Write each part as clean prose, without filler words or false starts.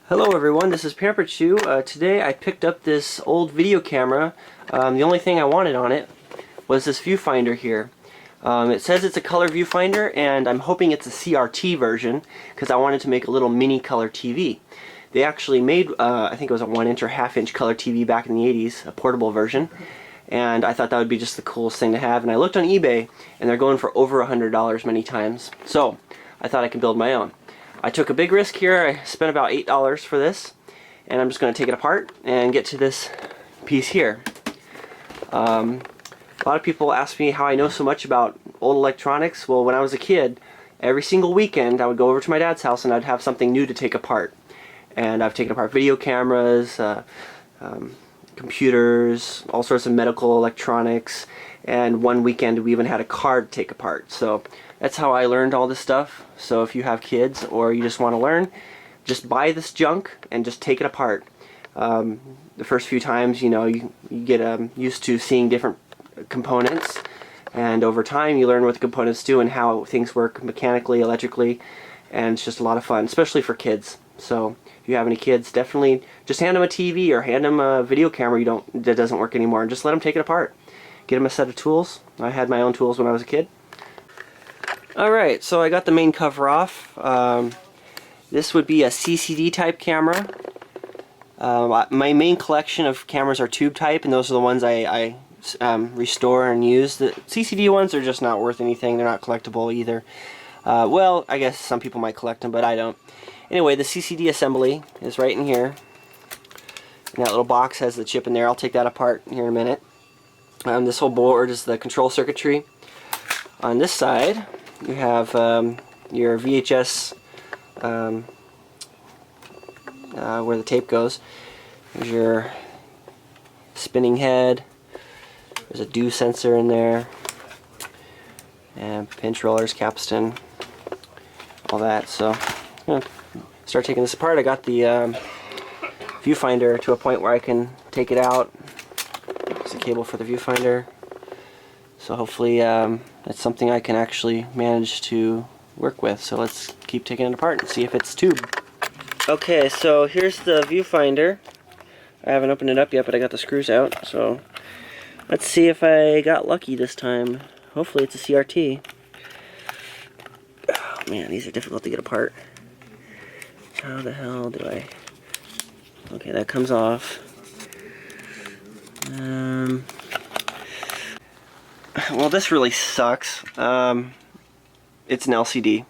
Hello everyone, this is Pampered Chew. Today I picked up this old video camera. The only thing I wanted on it was this viewfinder here. It says it's a color viewfinder, and I'm hoping it's a CRT version because I wanted to make a little mini color TV. They actually made, I think it was a 1-inch or half-inch color TV back in the 80s, a portable version, and I thought that would be just the coolest thing to have. And I looked on eBay and they're going for over $100 many times, so I thought I could build my own. I took a big risk here. I spent about $8 for this, and I'm just going to take it apart and get to this piece here. A lot of people ask me how I know so much about old electronics. Well, when I was a kid, every single weekend I would go over to my dad's house and I'd have something new to take apart. And I've taken apart video cameras, computers, all sorts of medical electronics, and one weekend we even had a car to take apart. So that's how I learned all this stuff. So if you have kids or you just want to learn, just buy this junk and just take it apart. The first few times, you know, you get used to seeing different components, and over time you learn what the components do and how things work mechanically, electrically, and it's just a lot of fun, especially for kids. So if you have any kids, definitely just hand them a TV or hand them a video camera that doesn't work anymore, and just let them take it apart. Get them a set of tools. I had my own tools when I was a kid. Alright, so I got the main cover off. This would be a CCD type camera. My main collection of cameras are tube type, and those are the ones I restore and use. The CCD ones are just not worth anything. They're not collectible either. Well, I guess some people might collect them, but I don't. Anyway, the CCD assembly is right in here. And that little box has the chip in there. I'll take that apart here in a minute. This whole board is the control circuitry. On this side, you have your VHS, where the tape goes. There's your spinning head. There's a dew sensor in there, and pinch rollers, capstan, all that. So I'm gonna start taking this apart. I got the viewfinder to a point where I can take it out. There's a cable for the viewfinder. So hopefully it's something I can actually manage to work with. So let's keep taking it apart and see if it's tube. Okay, so here's the viewfinder. I haven't opened it up yet, but I got the screws out. So let's see if I got lucky this time. Hopefully it's a CRT. Oh man, these are difficult to get apart. How the hell do I... Okay, that comes off. Well, this really sucks. It's an LCD.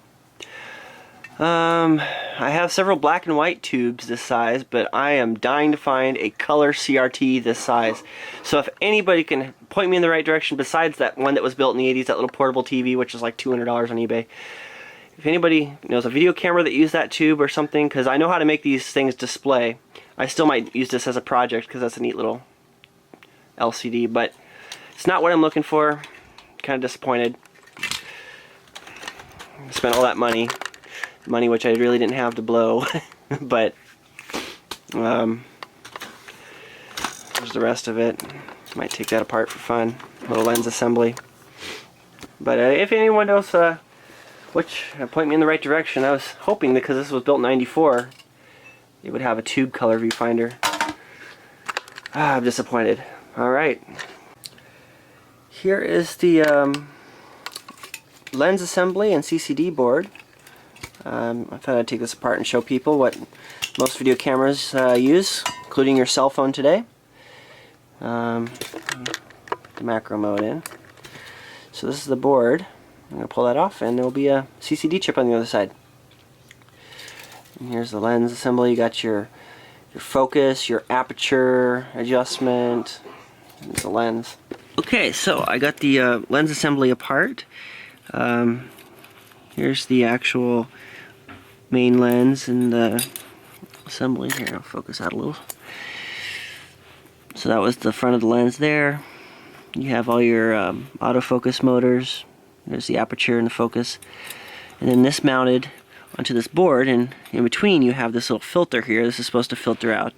I have several black and white tubes this size, but I am dying to find a color CRT this size. So if anybody can point me in the right direction, besides that one that was built in the 80s, that little portable TV, which is like $200 on eBay. If anybody knows a video camera that used that tube or something, because I know how to make these things display. I still might use this as a project because that's a neat little LCD, but it's not what I'm looking for. Kind of disappointed. Spent all that money which I really didn't have to blow. But there's the rest of it. Might take that apart for fun. Little lens assembly. But if anyone knows point me in the right direction. I was hoping that because this was built in '94, it would have a tube color viewfinder. I'm disappointed. Alright. Here is the lens assembly and CCD board. I thought I'd take this apart and show people what most video cameras use, including your cell phone today. The macro mode in. So this is the board. I'm going to pull that off, and there will be a CCD chip on the other side. And here's the lens assembly. You got your focus, your aperture adjustment, and the lens. Okay, so I got the lens assembly apart. Here's the actual main lens and the assembly. Here, I'll focus out a little. So that was the front of the lens there. You have all your autofocus motors. There's the aperture and the focus. And then this mounted onto this board, and in between you have this little filter here. This is supposed to filter out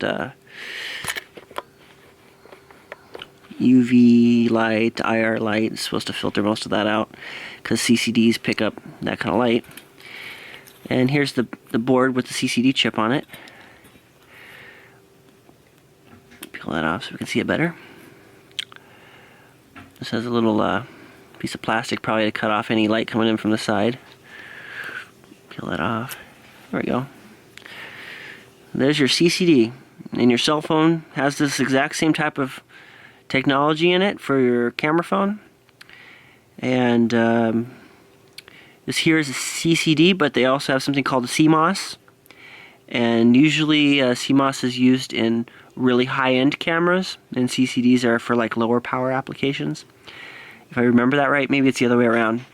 UV light, IR light. It's supposed to filter most of that out because CCDs pick up that kind of light. And here's the board with the CCD chip on it. Pull that off so we can see it better. This has a little piece of plastic probably to cut off any light coming in from the side. Peel that off. There we go. There's your CCD. And your cell phone has this exact same type of technology in it for your camera phone. And this here is a CCD, but they also have something called a CMOS. And usually CMOS is used in really high-end cameras, and CCDs are for like lower power applications. If I remember that right, maybe it's the other way around.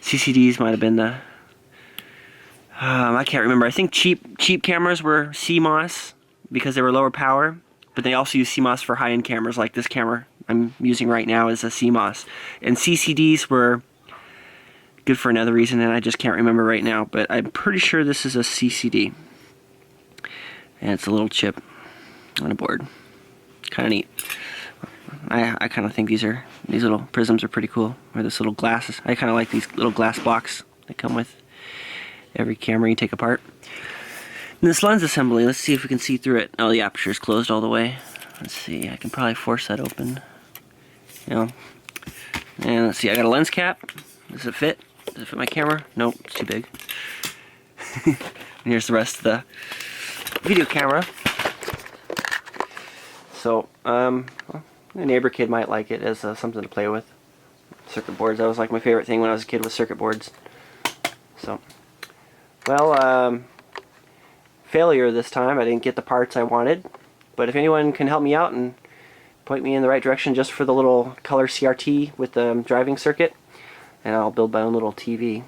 CCDs might have been the I can't remember. I think cheap cameras were CMOS because they were lower power, but they also use CMOS for high-end cameras like this camera I'm using right now is a CMOS. And CCDs were good for another reason, and I just can't remember right now, but I'm pretty sure this is a CCD. And it's a little chip on a board. Kind of neat. I kind of think these little prisms are pretty cool. Or this little glasses. I kind of like these little glass box that come with every camera you take apart. And this lens assembly, let's see if we can see through it. Oh, the aperture is closed all the way. Let's see, I can probably force that open. You know. And let's see, I got a lens cap. Does it fit? Does it fit my camera? Nope, it's too big. And here's the rest of the video camera. So, well, a neighbor kid might like it as something to play with. Circuit boards, that was like my favorite thing when I was a kid, was circuit boards. So, well, failure this time. I didn't get the parts I wanted. But if anyone can help me out and point me in the right direction just for the little Color CRT with the driving circuit, and I'll build my own little TV.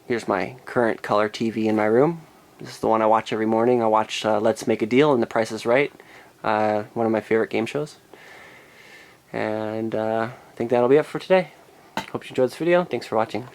Here's my current color TV in my room. This is the one I watch every morning. I watch Let's Make a Deal and The Price is Right, one of my favorite game shows. And I think that'll be it for today. Hope you enjoyed this video. Thanks for watching.